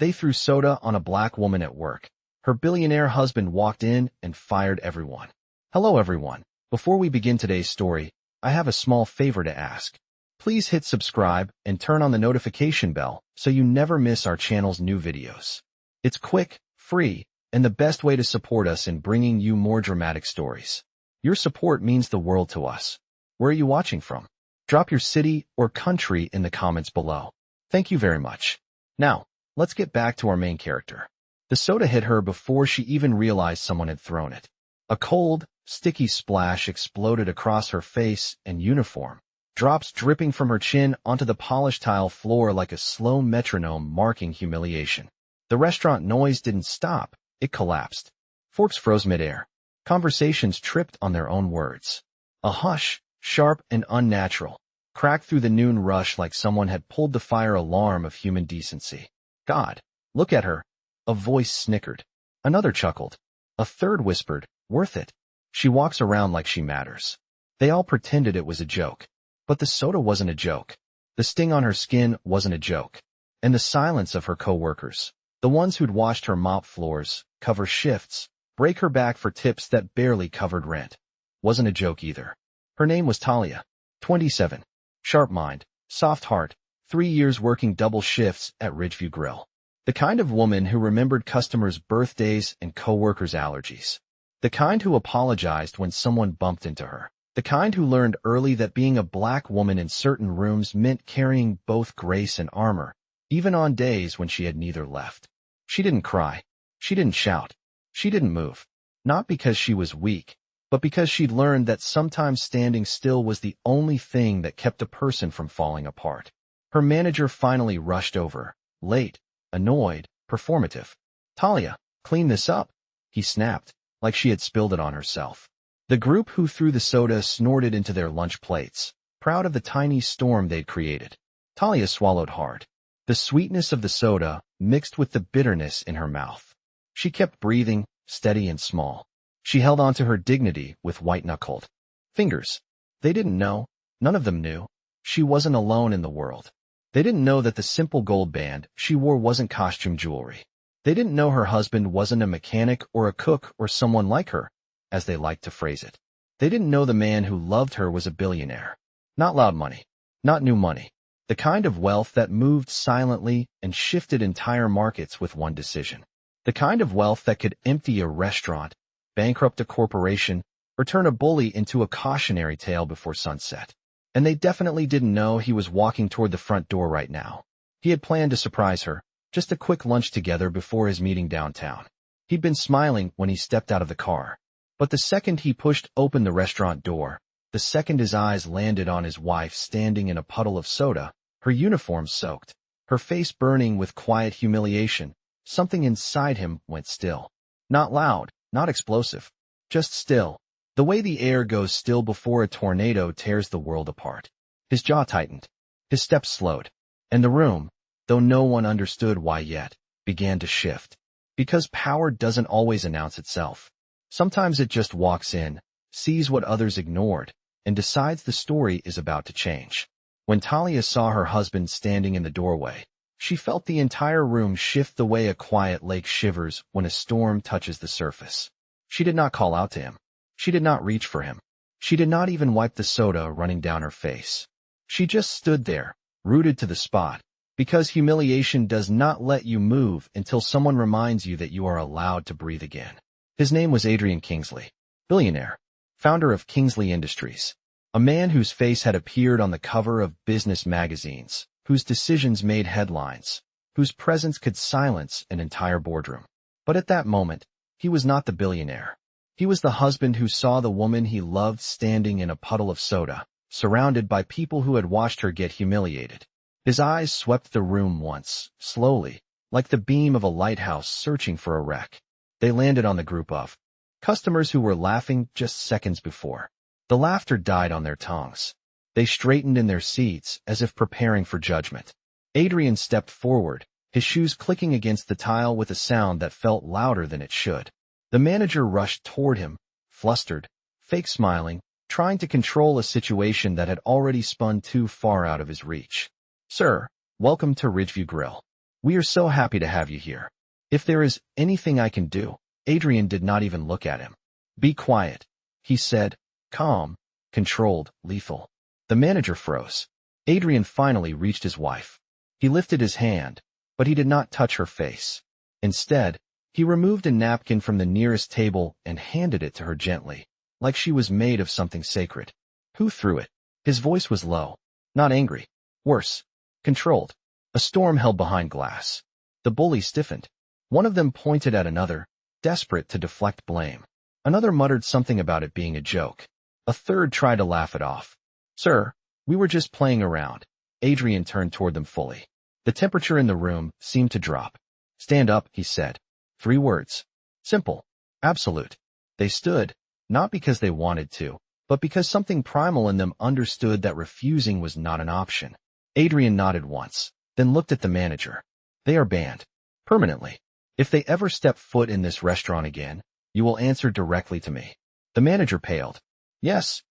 They threw soda on a black woman at work. Her billionaire husband walked in and fired everyone. Hello everyone. Before we begin today's story, I have a small favor to ask. Please hit subscribe and turn on the notification bell so you never miss our channel's new videos. It's quick, free, and the best way to support us in bringing you more dramatic stories. Your support means the world to us. Where are you watching from? Drop your city or country in the comments below. Thank you very much. Now, let's get back to our main character. The soda hit her before she even realized someone had thrown it. A cold, sticky splash exploded across her face and uniform, drops dripping from her chin onto the polished tile floor like a slow metronome marking humiliation. The restaurant noise didn't stop, it collapsed. Forks froze midair. Conversations tripped on their own words. A hush, sharp and unnatural, cracked through the noon rush like someone had pulled the fire alarm of human decency. God, look at her. A voice snickered. Another chuckled. A third whispered, worth it. She walks around like she matters. They all pretended it was a joke. But the soda wasn't a joke. The sting on her skin wasn't a joke. And the silence of her co-workers, the ones who'd watched her mop floors, cover shifts, break her back for tips that barely covered rent, wasn't a joke either. Her name was Talia, 27, sharp mind, soft heart, 3 years working double shifts at Ridgeview Grill. The kind of woman who remembered customers' birthdays and co-workers' allergies. The kind who apologized when someone bumped into her. The kind who learned early that being a black woman in certain rooms meant carrying both grace and armor, even on days when she had neither left. She didn't cry. She didn't shout. She didn't move. Not because she was weak, but because she'd learned that sometimes standing still was the only thing that kept a person from falling apart. Her manager finally rushed over, late, annoyed, performative. Talia, clean this up, he snapped, like she had spilled it on herself. The group who threw the soda snorted into their lunch plates, proud of the tiny storm they'd created. Talia swallowed hard. The sweetness of the soda mixed with the bitterness in her mouth. She kept breathing, steady and small. She held on to her dignity with white-knuckled fingers. They didn't know. None of them knew. She wasn't alone in the world. They didn't know that the simple gold band she wore wasn't costume jewelry. They didn't know her husband wasn't a mechanic or a cook or someone like her, as they liked to phrase it. They didn't know the man who loved her was a billionaire. Not loud money. Not new money. The kind of wealth that moved silently and shifted entire markets with one decision. The kind of wealth that could empty a restaurant, bankrupt a corporation, or turn a bully into a cautionary tale before sunset. And they definitely didn't know he was walking toward the front door right now. He had planned to surprise her, just a quick lunch together before his meeting downtown. He'd been smiling when he stepped out of the car. But the second he pushed open the restaurant door, the second his eyes landed on his wife standing in a puddle of soda, her uniform soaked, her face burning with quiet humiliation, something inside him went still. Not loud, not explosive, just still. The way the air goes still before a tornado tears the world apart. His jaw tightened. His steps slowed. And the room, though no one understood why yet, began to shift. Because power doesn't always announce itself. Sometimes it just walks in, sees what others ignored, and decides the story is about to change. When Talia saw her husband standing in the doorway, she felt the entire room shift the way a quiet lake shivers when a storm touches the surface. She did not call out to him. She did not reach for him. She did not even wipe the soda running down her face. She just stood there, rooted to the spot, because humiliation does not let you move until someone reminds you that you are allowed to breathe again. His name was Adrian Kingsley, billionaire, founder of Kingsley Industries, a man whose face had appeared on the cover of business magazines, whose decisions made headlines, whose presence could silence an entire boardroom. But at that moment, he was not the billionaire. He was the husband who saw the woman he loved standing in a puddle of soda, surrounded by people who had watched her get humiliated. His eyes swept the room once, slowly, like the beam of a lighthouse searching for a wreck. They landed on the group of customers who were laughing just seconds before. The laughter died on their tongues. They straightened in their seats as if preparing for judgment. Adrian stepped forward, his shoes clicking against the tile with a sound that felt louder than it should. The manager rushed toward him, flustered, fake smiling, trying to control a situation that had already spun too far out of his reach. "Sir, welcome to Ridgeview Grill." We are so happy to have you here. If there is anything I can do, Adrian did not even look at him. Be quiet, he said, calm, controlled, lethal. The manager froze. Adrian finally reached his wife. He lifted his hand, but he did not touch her face. Instead, he removed a napkin from the nearest table and handed it to her gently, like she was made of something sacred. Who threw it? His voice was low, not angry. Worse, controlled. A storm held behind glass. The bullies stiffened. One of them pointed at another, desperate to deflect blame. Another muttered something about it being a joke. A third tried to laugh it off. Sir, we were just playing around. Adrian turned toward them fully. The temperature in the room seemed to drop. Stand up, he said. 3 words. Simple. Absolute. They stood, not because they wanted to, but because something primal in them understood that refusing was not an option. Adrian nodded once, then looked at the manager. They are banned. Permanently. If they ever step foot in this restaurant again, you will answer directly to me. The manager paled. Yes,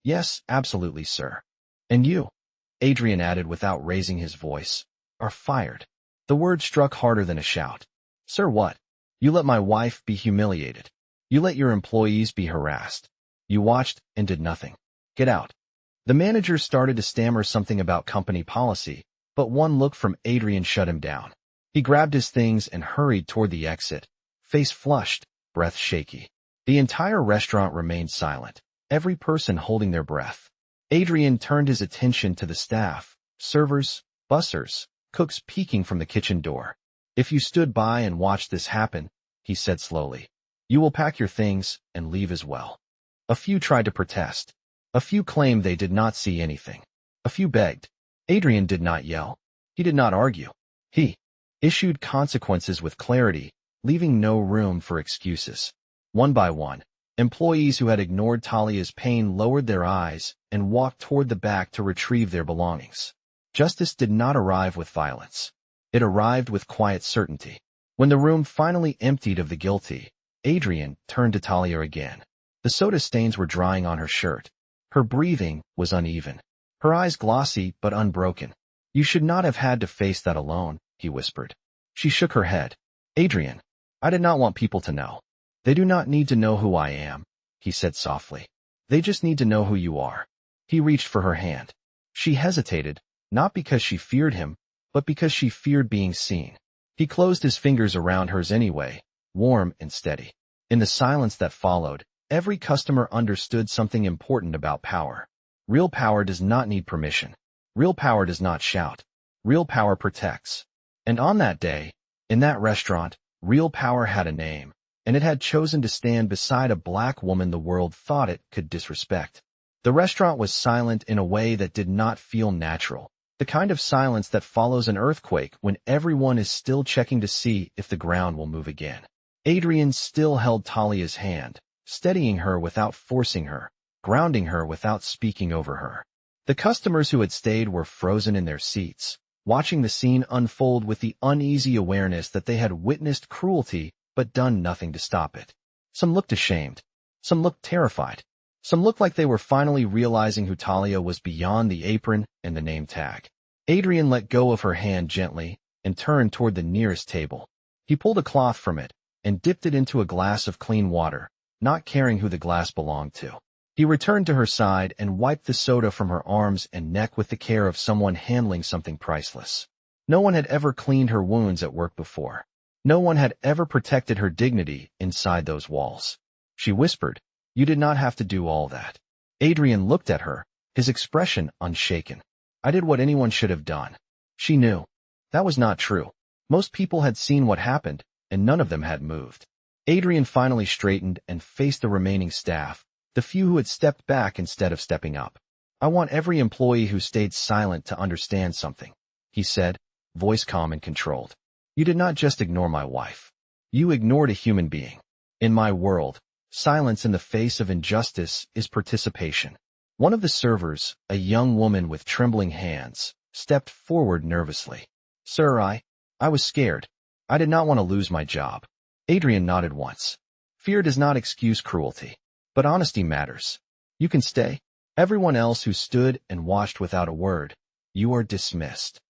absolutely, sir. And you, Adrian added without raising his voice, are fired. The word struck harder than a shout. Sir, what? You let my wife be humiliated. You let your employees be harassed. You watched and did nothing. Get out. The manager started to stammer something about company policy, but one look from Adrian shut him down. He grabbed his things and hurried toward the exit, face flushed, breath shaky. The entire restaurant remained silent, every person holding their breath. Adrian turned his attention to the staff, servers, bussers, cooks peeking from the kitchen door. If you stood by and watched this happen, he said slowly, you will pack your things and leave as well. A few tried to protest. A few claimed they did not see anything. A few begged. Adrian did not yell. He did not argue. He issued consequences with clarity, leaving no room for excuses. One by one, employees who had ignored Talia's pain lowered their eyes and walked toward the back to retrieve their belongings. Justice did not arrive with violence. It arrived with quiet certainty. When the room finally emptied of the guilty, Adrian turned to Talia again. The soda stains were drying on her shirt. Her breathing was uneven. Her eyes glossy but unbroken. You should not have had to face that alone, he whispered. She shook her head. Adrian, I did not want people to know. They do not need to know who I am, he said softly. They just need to know who you are. He reached for her hand. She hesitated, not because she feared him, but because she feared being seen. He closed his fingers around hers anyway, warm and steady. In the silence that followed, every customer understood something important about power. Real power does not need permission. Real power does not shout. Real power protects. And on that day, in that restaurant, real power had a name, and it had chosen to stand beside a black woman the world thought it could disrespect. The restaurant was silent in a way that did not feel natural, the kind of silence that follows an earthquake when everyone is still checking to see if the ground will move again. Adrian still held Talia's hand, steadying her without forcing her, grounding her without speaking over her. The customers who had stayed were frozen in their seats, watching the scene unfold with the uneasy awareness that they had witnessed cruelty but done nothing to stop it. Some looked ashamed. Some looked terrified. Some looked like they were finally realizing who Talia was beyond the apron and the name tag. Adrian let go of her hand gently and turned toward the nearest table. He pulled a cloth from it and dipped it into a glass of clean water, not caring who the glass belonged to. He returned to her side and wiped the soda from her arms and neck with the care of someone handling something priceless. No one had ever cleaned her wounds at work before. No one had ever protected her dignity inside those walls. She whispered, "You did not have to do all that." Adrian looked at her, his expression unshaken. "I did what anyone should have done." She knew. That was not true. Most people had seen what happened, and none of them had moved. Adrian finally straightened and faced the remaining staff, the few who had stepped back instead of stepping up. "I want every employee who stayed silent to understand something," he said, voice calm and controlled. "You did not just ignore my wife. You ignored a human being. In my world, silence in the face of injustice is participation." One of the servers, a young woman with trembling hands, stepped forward nervously. "Sir, I was scared. I did not want to lose my job." Adrian nodded once. "Fear does not excuse cruelty, but honesty matters. You can stay." Everyone else who stood and watched without a word, "You are dismissed."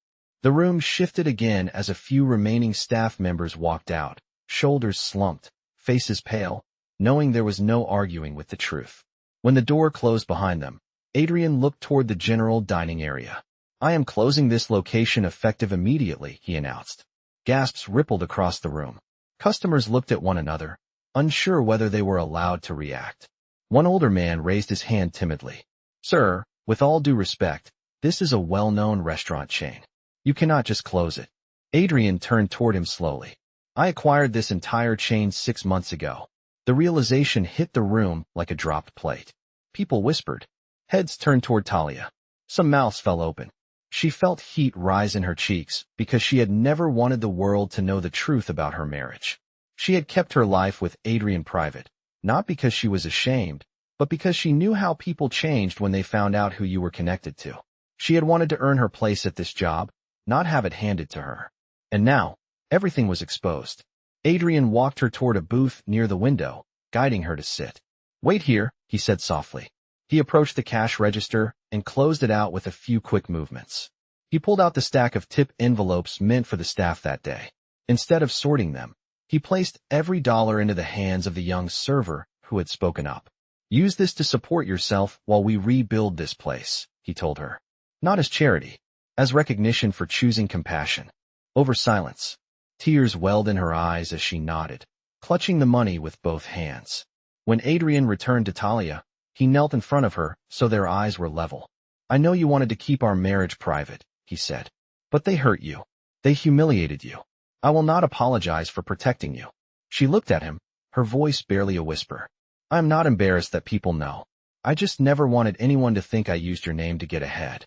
The room shifted again as a few remaining staff members walked out, shoulders slumped, faces pale, knowing there was no arguing with the truth. When the door closed behind them, Adrian looked toward the general dining area. "I am closing this location effective immediately," he announced. Gasps rippled across the room. Customers looked at one another, unsure whether they were allowed to react. One older man raised his hand timidly. "Sir, with all due respect, this is a well-known restaurant chain. You cannot just close it." Adrian turned toward him slowly. "I acquired this entire chain 6 months ago." The realization hit the room like a dropped plate. People whispered. Heads turned toward Talia. Some mouths fell open. She felt heat rise in her cheeks because she had never wanted the world to know the truth about her marriage. She had kept her life with Adrian private, not because she was ashamed, but because she knew how people changed when they found out who you were connected to. She had wanted to earn her place at this job, not have it handed to her. And now, everything was exposed. Adrian walked her toward a booth near the window, guiding her to sit. "Wait here," he said softly. He approached the cash register and closed it out with a few quick movements. He pulled out the stack of tip envelopes meant for the staff that day. Instead of sorting them, he placed every dollar into the hands of the young server who had spoken up. "Use this to support yourself while we rebuild this place," he told her. Not as charity, as recognition for choosing compassion. Over silence, tears welled in her eyes as she nodded, clutching the money with both hands. When Adrian returned to Talia, he knelt in front of her so their eyes were level. "I know you wanted to keep our marriage private," he said. "But they hurt you. They humiliated you. I will not apologize for protecting you." She looked at him, her voice barely a whisper. "I am not embarrassed that people know. I just never wanted anyone to think I used your name to get ahead."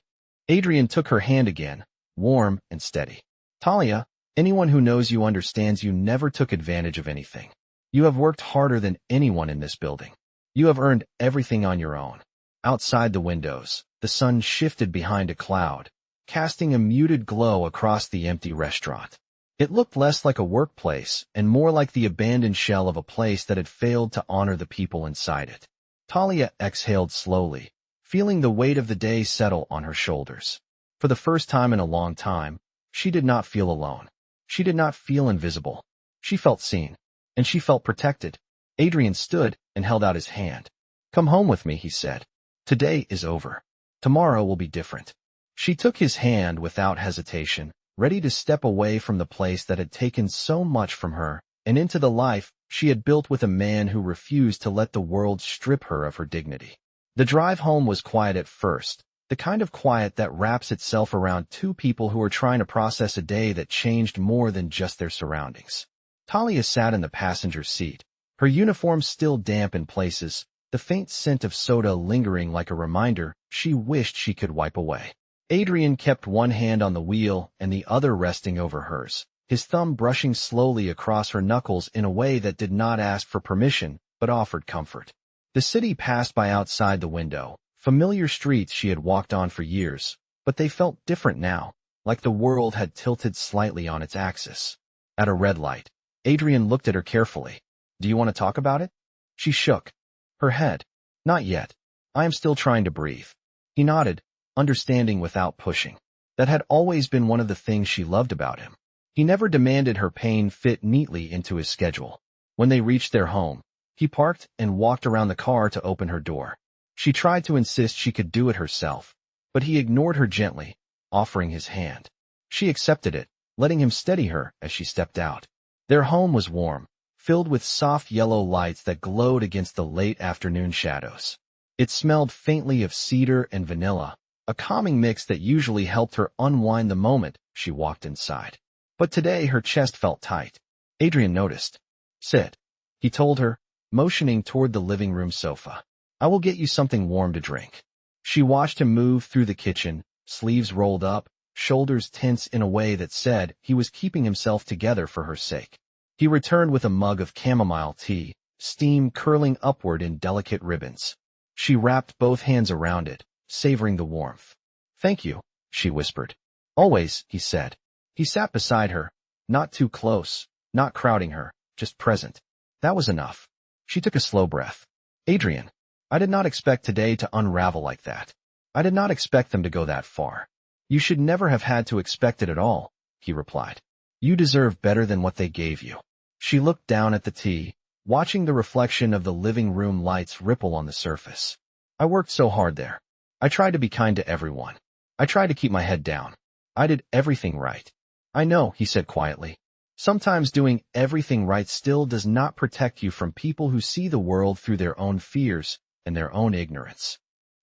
Adrian took her hand again, warm and steady. "Talia, anyone who knows you understands you never took advantage of anything. You have worked harder than anyone in this building. You have earned everything on your own." Outside the windows, the sun shifted behind a cloud, casting a muted glow across the empty restaurant. It looked less like a workplace and more like the abandoned shell of a place that had failed to honor the people inside it. Talia exhaled slowly, feeling the weight of the day settle on her shoulders. For the first time in a long time, she did not feel alone. She did not feel invisible. She felt seen, and she felt protected. Adrian stood and held out his hand. "Come home with me," he said. "Today is over. Tomorrow will be different." She took his hand without hesitation, ready to step away from the place that had taken so much from her, and into the life she had built with a man who refused to let the world strip her of her dignity. The drive home was quiet at first, the kind of quiet that wraps itself around two people who are trying to process a day that changed more than just their surroundings. Talia sat in the passenger seat, her uniform still damp in places, the faint scent of soda lingering like a reminder she wished she could wipe away. Adrian kept one hand on the wheel and the other resting over hers, his thumb brushing slowly across her knuckles in a way that did not ask for permission but offered comfort. The city passed by outside the window, familiar streets she had walked on for years, but they felt different now, like the world had tilted slightly on its axis. At a red light, Adrian looked at her carefully. "Do you want to talk about it?" She shook her head. "Not yet. I am still trying to breathe." He nodded, understanding without pushing. That had always been one of the things she loved about him. He never demanded her pain fit neatly into his schedule. When they reached their home, he parked and walked around the car to open her door. She tried to insist she could do it herself, but he ignored her gently, offering his hand. She accepted it, letting him steady her as she stepped out. Their home was warm, filled with soft yellow lights that glowed against the late afternoon shadows. It smelled faintly of cedar and vanilla, a calming mix that usually helped her unwind the moment she walked inside. But today her chest felt tight. Adrian noticed. "Sit," he told her, motioning toward the living room sofa. "I will get you something warm to drink." She watched him move through the kitchen, sleeves rolled up, shoulders tense in a way that said he was keeping himself together for her sake. He returned with a mug of chamomile tea, steam curling upward in delicate ribbons. She wrapped both hands around it, savoring the warmth. "Thank you," she whispered. "Always," he said. He sat beside her, not too close, not crowding her, just present. That was enough. She took a slow breath. "Adrian, I did not expect today to unravel like that. I did not expect them to go that far. You should never have had to expect it at all, he replied. You deserve better than what they gave you. She looked down at the tea, watching the reflection of the living room lights ripple on the surface. I worked so hard there. I tried to be kind to everyone. I tried to keep my head down. I did everything right. I know, he said quietly. Sometimes doing everything right still does not protect you from people who see the world through their own fears and their own ignorance.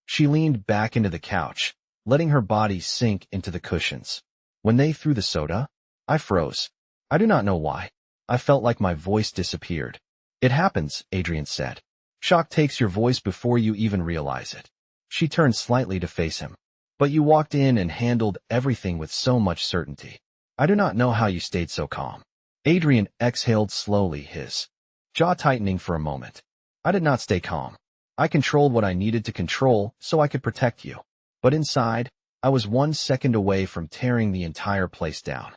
She leaned back into the couch, letting her body sink into the cushions. When they threw the soda, I froze. I do not know why. I felt like my voice disappeared. It happens, Adrian said. Shock takes your voice before you even realize it. She turned slightly to face him. But you walked in and handled everything with so much certainty. I do not know how you stayed so calm. Adrian exhaled slowly, his jaw tightening for a moment. I did not stay calm. I controlled what I needed to control so I could protect you. But inside, I was 1 second away from tearing the entire place down.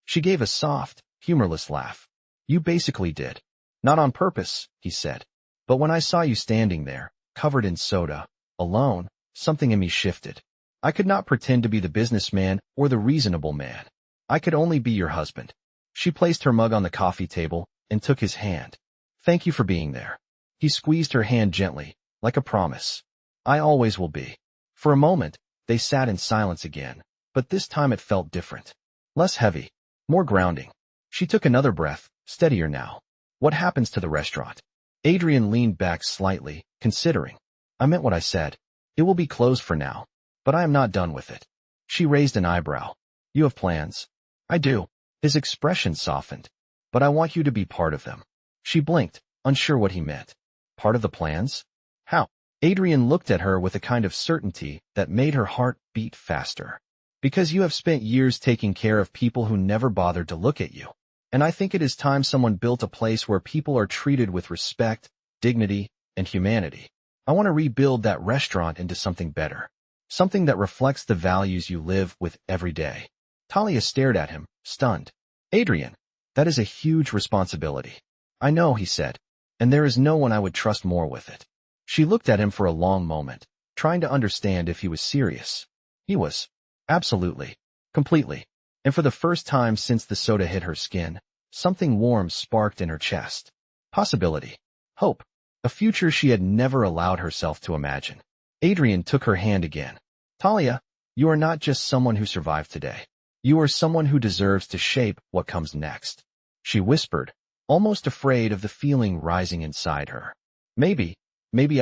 She gave a soft, humorless laugh. You basically did. Not on purpose, he said. But when I saw you standing there, covered in soda, alone, something in me shifted. I could not pretend to be the businessman or the reasonable man. I could only be your husband. She placed her mug on the coffee table and took his hand. Thank you for being there. He squeezed her hand gently, like a promise. I always will be. For a moment, they sat in silence again, but this time it felt different. Less heavy, more grounding. She took another breath, steadier now. What happens to the restaurant? Adrian leaned back slightly, considering. I meant what I said. It will be closed for now, but I am not done with it. She raised an eyebrow. You have plans? I do. His expression softened. But I want you to be part of them. She blinked, unsure what he meant. Part of the plans? How? Adrian looked at her with a kind of certainty that made her heart beat faster. Because you have spent years taking care of people who never bothered to look at you. And I think it is time someone built a place where people are treated with respect, dignity, and humanity. I want to rebuild that restaurant into something better. Something that reflects the values you live with every day. Talia stared at him, stunned. Adrian, that is a huge responsibility. I know, he said, and there is no one I would trust more with it. She looked at him for a long moment, trying to understand if he was serious. He was. Absolutely. Completely. And for the first time since the soda hit her skin, something warm sparked in her chest. Possibility. Hope. A future she had never allowed herself to imagine. Adrian took her hand again. Talia, you are not just someone who survived today. You are someone who deserves to shape what comes next. She whispered, almost afraid of the feeling rising inside her. Maybe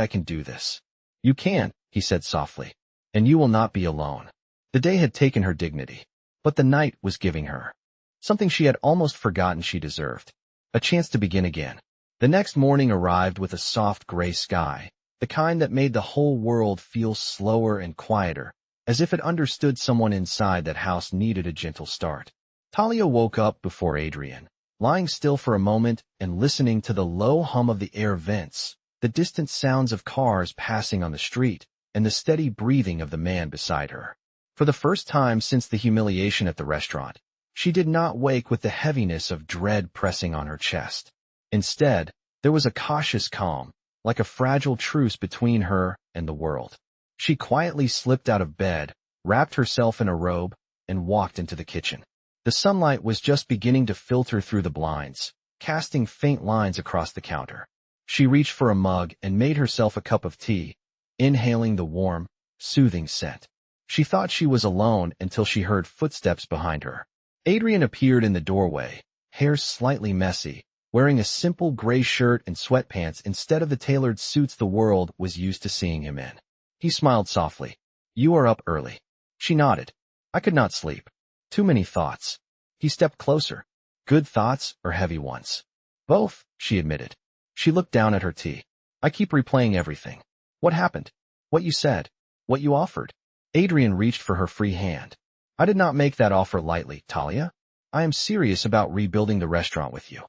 I can do this. You can, he said softly. And you will not be alone. The day had taken her dignity. But the night was giving her something she had almost forgotten she deserved. A chance to begin again. The next morning arrived with a soft gray sky, the kind that made the whole world feel slower and quieter, as if it understood someone inside that house needed a gentle start. Talia woke up before Adrian, lying still for a moment and listening to the low hum of the air vents, the distant sounds of cars passing on the street, and the steady breathing of the man beside her. For the first time since the humiliation at the restaurant, she did not wake with the heaviness of dread pressing on her chest. Instead, there was a cautious calm, like a fragile truce between her and the world. She quietly slipped out of bed, wrapped herself in a robe, and walked into the kitchen. The sunlight was just beginning to filter through the blinds, casting faint lines across the counter. She reached for a mug and made herself a cup of tea, inhaling the warm, soothing scent. She thought she was alone until she heard footsteps behind her. Adrian appeared in the doorway, hair slightly messy, wearing a simple gray shirt and sweatpants instead of the tailored suits the world was used to seeing him in. He smiled softly. You are up early. She nodded. I could not sleep. Too many thoughts. He stepped closer. Good thoughts or heavy ones? Both, she admitted. She looked down at her tea. I keep replaying everything. What happened? What you said? What you offered? Adrian reached for her free hand. I did not make that offer lightly, Talia. I am serious about rebuilding the restaurant with you.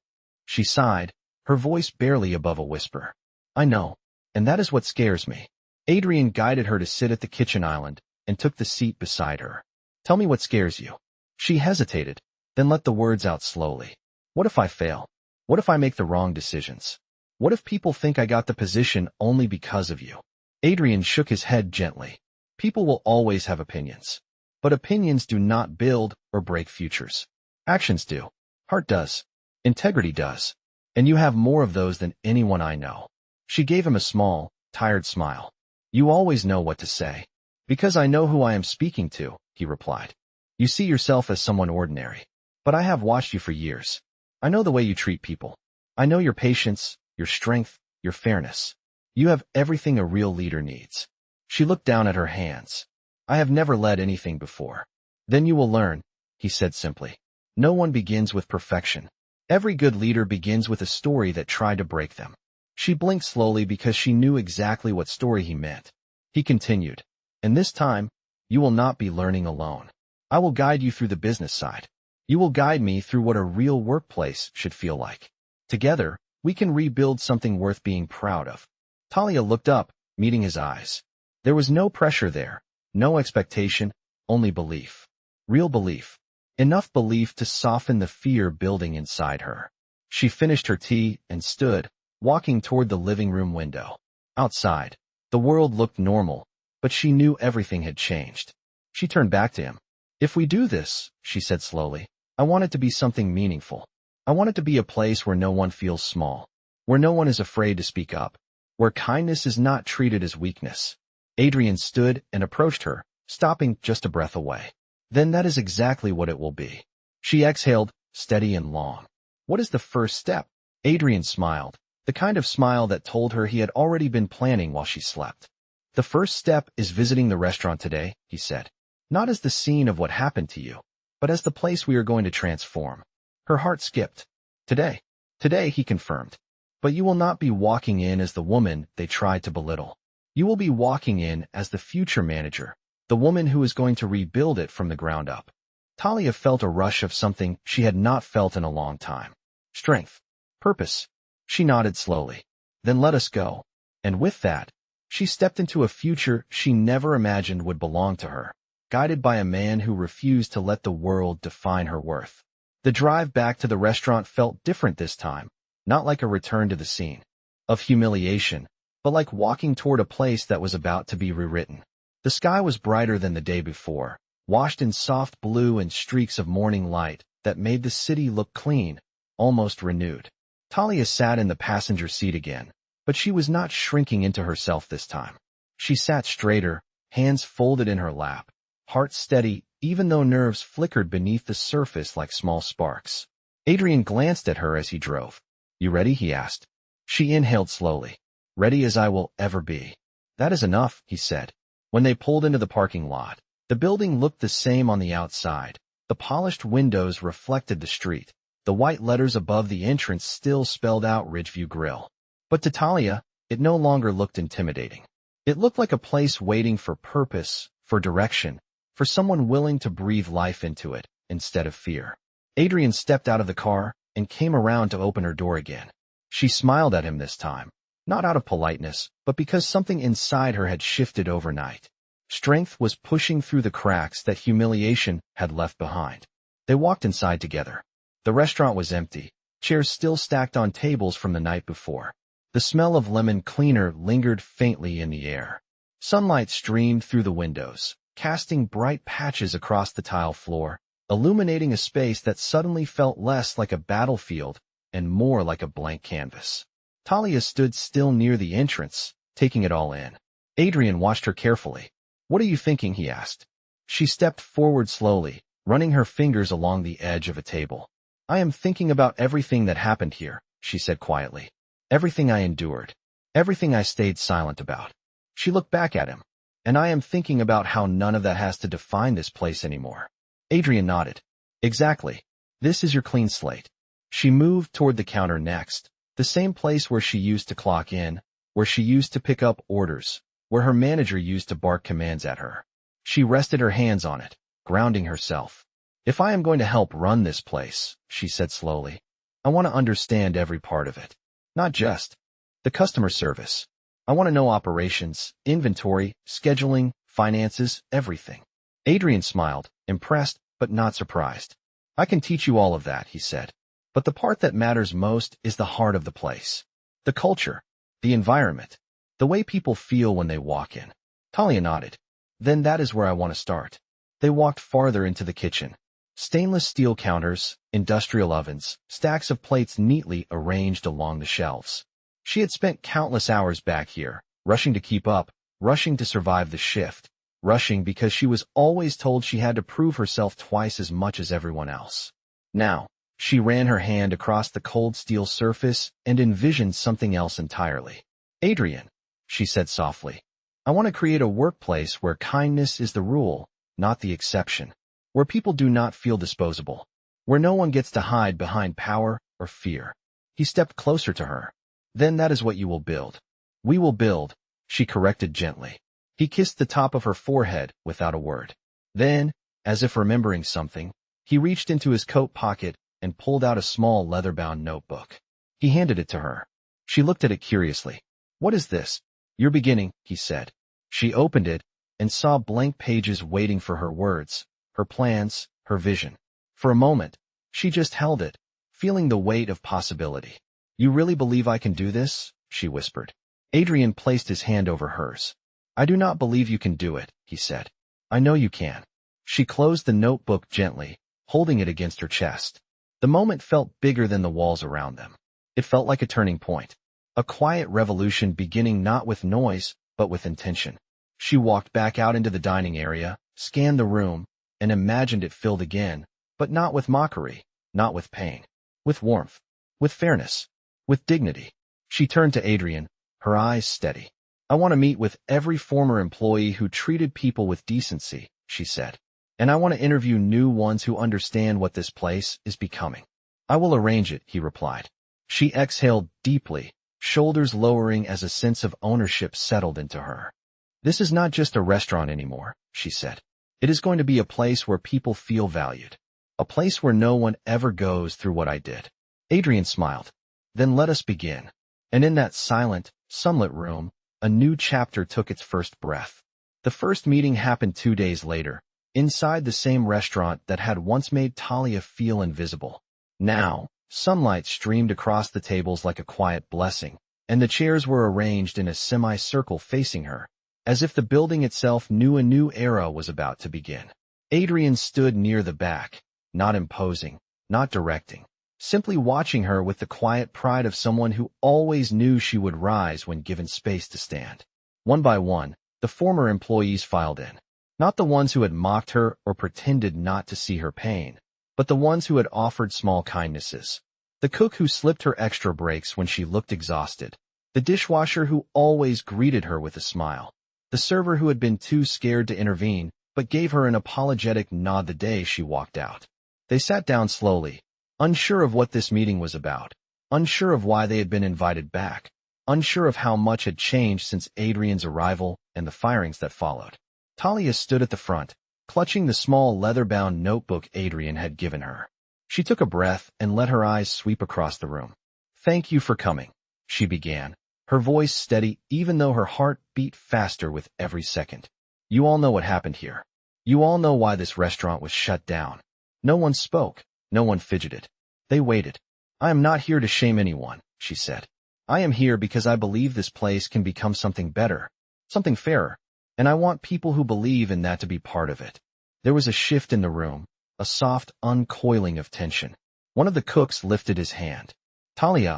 She sighed, her voice barely above a whisper. I know, and that is what scares me. Adrian guided her to sit at the kitchen island and took the seat beside her. Tell me what scares you. She hesitated, then let the words out slowly. What if I fail? What if I make the wrong decisions? What if people think I got the position only because of you? Adrian shook his head gently. People will always have opinions. But opinions do not build or break futures. Actions do. Heart does. Integrity does. And you have more of those than anyone I know. She gave him a small, tired smile. You always know what to say. Because I know who I am speaking to, he replied. You see yourself as someone ordinary. But I have watched you for years. I know the way you treat people. I know your patience, your strength, your fairness. You have everything a real leader needs. She looked down at her hands. I have never led anything before. Then you will learn, he said simply. No one begins with perfection. Every good leader begins with a story that tried to break them. She blinked slowly because she knew exactly what story he meant. He continued, and this time, you will not be learning alone. I will guide you through the business side. You will guide me through what a real workplace should feel like. Together, we can rebuild something worth being proud of. Talia looked up, meeting his eyes. There was no pressure there, no expectation, only belief. Real belief. Enough belief to soften the fear building inside her. She finished her tea and stood, walking toward the living room window. Outside, the world looked normal, but she knew everything had changed. She turned back to him. If we do this, she said slowly, I want it to be something meaningful. I want it to be a place where no one feels small, where no one is afraid to speak up, where kindness is not treated as weakness. Adrian stood and approached her, stopping just a breath away. Then that is exactly what it will be. She exhaled, steady and long. What is the first step? Adrian smiled, the kind of smile that told her he had already been planning while she slept. The first step is visiting the restaurant today, he said. Not as the scene of what happened to you, but as the place we are going to transform. Her heart skipped. Today. Today, he confirmed. But you will not be walking in as the woman they tried to belittle. You will be walking in as the future manager, the woman who is going to rebuild it from the ground up. Talia felt a rush of something she had not felt in a long time. Strength. Purpose. She nodded slowly. Then let us go. And with that, she stepped into a future she never imagined would belong to her, guided by a man who refused to let the world define her worth. The drive back to the restaurant felt different this time, not like a return to the scene of humiliation, but like walking toward a place that was about to be rewritten. The sky was brighter than the day before, washed in soft blue and streaks of morning light that made the city look clean, almost renewed. Talia sat in the passenger seat again, but she was not shrinking into herself this time. She sat straighter, hands folded in her lap, heart steady, even though nerves flickered beneath the surface like small sparks. Adrian glanced at her as he drove. You ready? He asked. She inhaled slowly. Ready as I will ever be. That is enough, he said. When they pulled into the parking lot, the building looked the same on the outside. The polished windows reflected the street. The white letters above the entrance still spelled out Ridgeview Grill. But to Talia, it no longer looked intimidating. It looked like a place waiting for purpose, for direction, for someone willing to breathe life into it, instead of fear. Adrian stepped out of the car and came around to open her door again. She smiled at him this time, not out of politeness, but because something inside her had shifted overnight. Strength was pushing through the cracks that humiliation had left behind. They walked inside together. The restaurant was empty, chairs still stacked on tables from the night before. The smell of lemon cleaner lingered faintly in the air. Sunlight streamed through the windows, casting bright patches across the tile floor, illuminating a space that suddenly felt less like a battlefield and more like a blank canvas. Talia stood still near the entrance, taking it all in. Adrian watched her carefully. What are you thinking? He asked. She stepped forward slowly, running her fingers along the edge of a table. I am thinking about everything that happened here, she said quietly. Everything I endured. Everything I stayed silent about. She looked back at him. And I am thinking about how none of that has to define this place anymore. Adrian nodded. Exactly. This is your clean slate. She moved toward the counter next, the same place where she used to clock in, where she used to pick up orders, where her manager used to bark commands at her. She rested her hands on it, grounding herself. If I am going to help run this place, she said slowly, I want to understand every part of it. Not just the customer service. I want to know operations, inventory, scheduling, finances, everything. Adrian smiled, impressed, but not surprised. I can teach you all of that, he said. But the part that matters most is the heart of the place. The culture, the environment, the way people feel when they walk in. Talia nodded. Then that is where I want to start. They walked farther into the kitchen. Stainless steel counters, industrial ovens, stacks of plates neatly arranged along the shelves. She had spent countless hours back here, rushing to keep up, rushing to survive the shift, rushing because she was always told she had to prove herself twice as much as everyone else. Now, she ran her hand across the cold steel surface and envisioned something else entirely. Adrian, she said softly, I want to create a workplace where kindness is the rule, not the exception, where people do not feel disposable, where no one gets to hide behind power or fear. He stepped closer to her. Then that is what you will build. We will build, she corrected gently. He kissed the top of her forehead without a word. Then, as if remembering something, he reached into his coat pocket and pulled out a small leather-bound notebook. He handed it to her. She looked at it curiously. What is this? Your beginning, he said. She opened it and saw blank pages waiting for her words, her plans, her vision. For a moment, she just held it, feeling the weight of possibility. You really believe I can do this? She whispered. Adrian placed his hand over hers. I do not believe you can do it, he said. I know you can. She closed the notebook gently, holding it against her chest. The moment felt bigger than the walls around them. It felt like a turning point. A quiet revolution beginning not with noise, but with intention. She walked back out into the dining area, scanned the room, and imagined it filled again, but not with mockery, not with pain. With warmth. With fairness. With dignity. She turned to Adrian, her eyes steady. I want to meet with every former employee who treated people with decency, she said. And I want to interview new ones who understand what this place is becoming. I will arrange it, he replied. She exhaled deeply, shoulders lowering as a sense of ownership settled into her. This is not just a restaurant anymore, she said. It is going to be a place where people feel valued. A place where no one ever goes through what I did. Adrian smiled. Then let us begin. And in that silent, sunlit room, a new chapter took its first breath. The first meeting happened 2 days later, inside the same restaurant that had once made Talia feel invisible. Now, sunlight streamed across the tables like a quiet blessing, and the chairs were arranged in a semicircle facing her, as if the building itself knew a new era was about to begin. Adrian stood near the back, not imposing, not directing, simply watching her with the quiet pride of someone who always knew she would rise when given space to stand. One by one, the former employees filed in. Not the ones who had mocked her or pretended not to see her pain, but the ones who had offered small kindnesses. The cook who slipped her extra breaks when she looked exhausted. The dishwasher who always greeted her with a smile. The server who had been too scared to intervene, but gave her an apologetic nod the day she walked out. They sat down slowly, unsure of what this meeting was about, unsure of why they had been invited back, unsure of how much had changed since Adrian's arrival and the firings that followed. Talia stood at the front, clutching the small leather-bound notebook Adrian had given her. She took a breath and let her eyes sweep across the room. Thank you for coming, she began, her voice steady even though her heart beat faster with every second. You all know what happened here. You all know why this restaurant was shut down. No one spoke. No one fidgeted. They waited. I am not here to shame anyone, she said. I am here because I believe this place can become something better, something fairer, and I want people who believe in that to be part of it. There was a shift in the room, a soft uncoiling of tension. One of the cooks lifted his hand. Talia,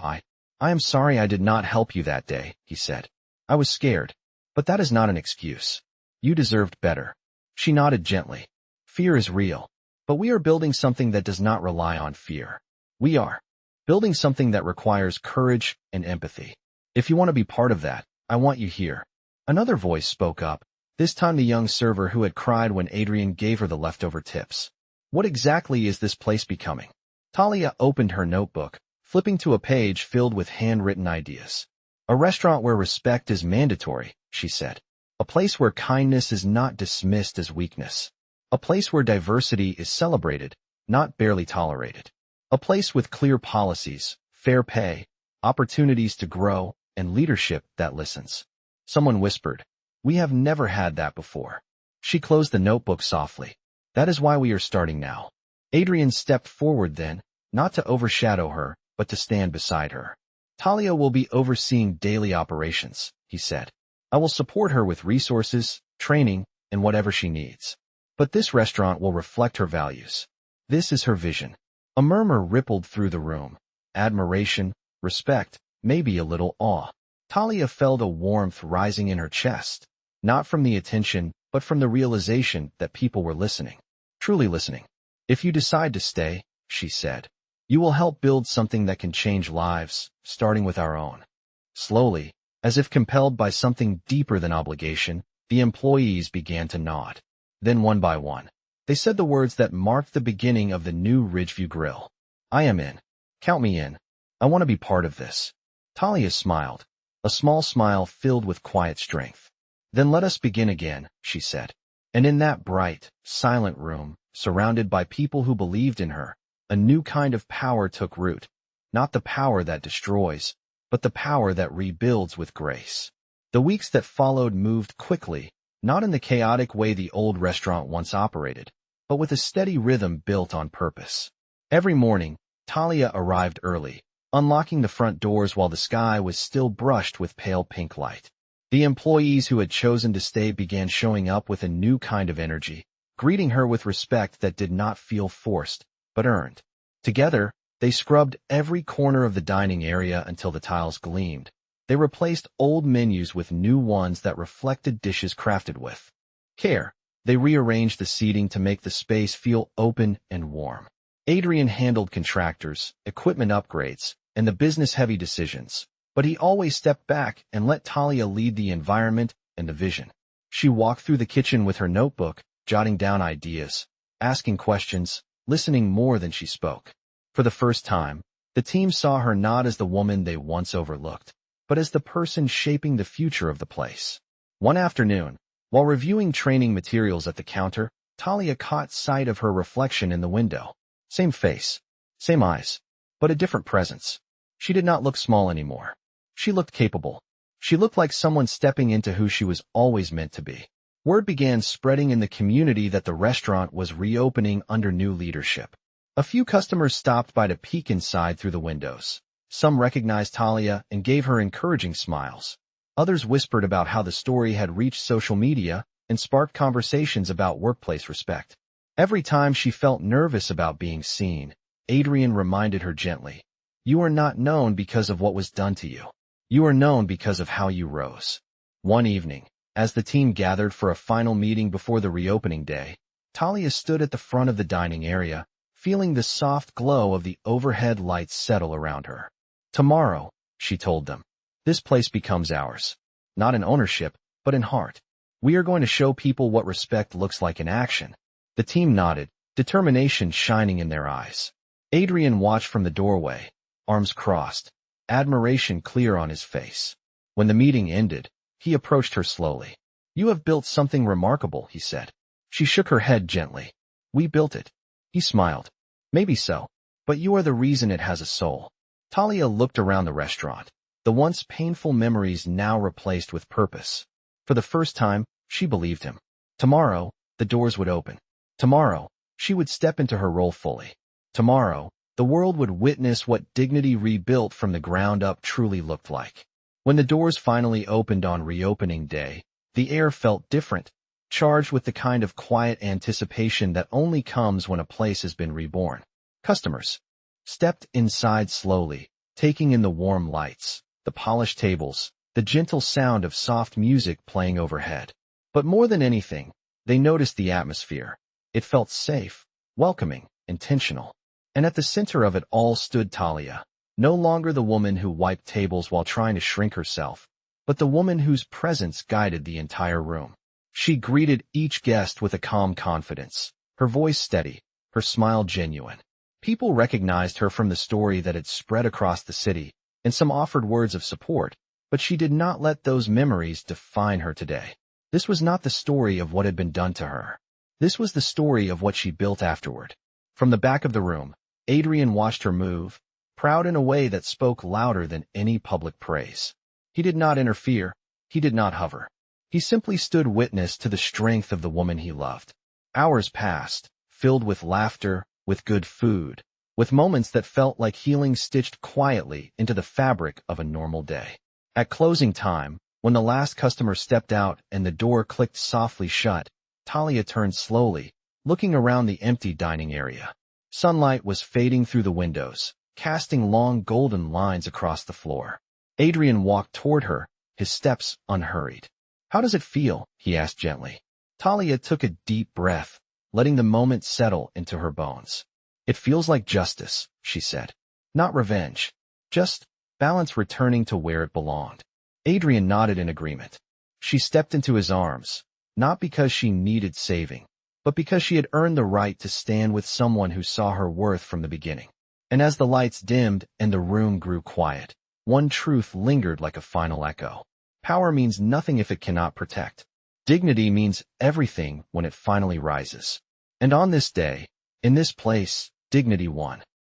I am sorry I did not help you that day, he said. I was scared, but that is not an excuse. You deserved better. She nodded gently. Fear is real. But we are building something that does not rely on fear. We are building something that requires courage and empathy. If you want to be part of that, I want you here. Another voice spoke up, this time the young server who had cried when Adrian gave her the leftover tips. What exactly is this place becoming? Talia opened her notebook, flipping to a page filled with handwritten ideas. A restaurant where respect is mandatory, she said. A place where kindness is not dismissed as weakness. A place where diversity is celebrated, not barely tolerated. A place with clear policies, fair pay, opportunities to grow, and leadership that listens. Someone whispered, we have never had that before. She closed the notebook softly. That is why we are starting now. Adrian stepped forward then, not to overshadow her, but to stand beside her. Talia will be overseeing daily operations, he said. I will support her with resources, training, and whatever she needs. But this restaurant will reflect her values. This is her vision. A murmur rippled through the room. Admiration, respect, maybe a little awe. Talia felt a warmth rising in her chest, not from the attention, but from the realization that people were listening. Truly listening. If you decide to stay, she said, you will help build something that can change lives, starting with our own. Slowly, as if compelled by something deeper than obligation, the employees began to nod. Then one by one, they said the words that marked the beginning of the new Ridgeview Grill. I am in. Count me in. I want to be part of this. Talia smiled, a small smile filled with quiet strength. Then let us begin again, she said. And in that bright, silent room, surrounded by people who believed in her, a new kind of power took root. Not the power that destroys, but the power that rebuilds with grace. The weeks that followed moved quickly, not in the chaotic way the old restaurant once operated, but with a steady rhythm built on purpose. Every morning, Talia arrived early, unlocking the front doors while the sky was still brushed with pale pink light. The employees who had chosen to stay began showing up with a new kind of energy, greeting her with respect that did not feel forced, but earned. Together, they scrubbed every corner of the dining area until the tiles gleamed. They replaced old menus with new ones that reflected dishes crafted with care. They rearranged the seating to make the space feel open and warm. Adrian handled contractors, equipment upgrades, and the business-heavy decisions, but he always stepped back and let Talia lead the environment and the vision. She walked through the kitchen with her notebook, jotting down ideas, asking questions, listening more than she spoke. For the first time, the team saw her not as the woman they once overlooked, but as the person shaping the future of the place. One afternoon, while reviewing training materials at the counter, Talia caught sight of her reflection in the window. Same face, same eyes, but a different presence. She did not look small anymore. She looked capable. She looked like someone stepping into who she was always meant to be. Word began spreading in the community that the restaurant was reopening under new leadership. A few customers stopped by to peek inside through the windows. Some recognized Talia and gave her encouraging smiles. Others whispered about how the story had reached social media and sparked conversations about workplace respect. Every time she felt nervous about being seen, Adrian reminded her gently, "You are not known because of what was done to you. You are known because of how you rose." One evening, as the team gathered for a final meeting before the reopening day, Talia stood at the front of the dining area, feeling the soft glow of the overhead lights settle around her. "Tomorrow," she told them, "this place becomes ours. Not in ownership, but in heart. We are going to show people what respect looks like in action." The team nodded, determination shining in their eyes. Adrian watched from the doorway, arms crossed, admiration clear on his face. When the meeting ended, he approached her slowly. "You have built something remarkable," he said. She shook her head gently. "We built it." He smiled. "Maybe so, but you are the reason it has a soul." Talia looked around the restaurant, the once painful memories now replaced with purpose. For the first time, she believed him. Tomorrow, the doors would open. Tomorrow, she would step into her role fully. Tomorrow, the world would witness what dignity rebuilt from the ground up truly looked like. When the doors finally opened on reopening day, the air felt different, charged with the kind of quiet anticipation that only comes when a place has been reborn. Customers stepped inside slowly, taking in the warm lights, the polished tables, the gentle sound of soft music playing overhead. But more than anything, they noticed the atmosphere. It felt safe, welcoming, intentional. And at the center of it all stood Talia, no longer the woman who wiped tables while trying to shrink herself, but the woman whose presence guided the entire room. She greeted each guest with a calm confidence, her voice steady, her smile genuine. People recognized her from the story that had spread across the city, and some offered words of support, but she did not let those memories define her today. This was not the story of what had been done to her. This was the story of what she built afterward. From the back of the room, Adrian watched her move, proud in a way that spoke louder than any public praise. He did not interfere. He did not hover. He simply stood witness to the strength of the woman he loved. Hours passed, filled with laughter, with good food, with moments that felt like healing stitched quietly into the fabric of a normal day. At closing time, when the last customer stepped out and the door clicked softly shut, Talia turned slowly, looking around the empty dining area. Sunlight was fading through the windows, casting long golden lines across the floor. Adrian walked toward her, his steps unhurried. "How does it feel?" he asked gently. Talia took a deep breath, letting the moment settle into her bones. "It feels like justice," she said. "Not revenge. Just balance returning to where it belonged." Adrian nodded in agreement. She stepped into his arms, not because she needed saving, but because she had earned the right to stand with someone who saw her worth from the beginning. And as the lights dimmed and the room grew quiet, one truth lingered like a final echo. Power means nothing if it cannot protect. Dignity means everything when it finally rises. And on this day, in this place, dignity won.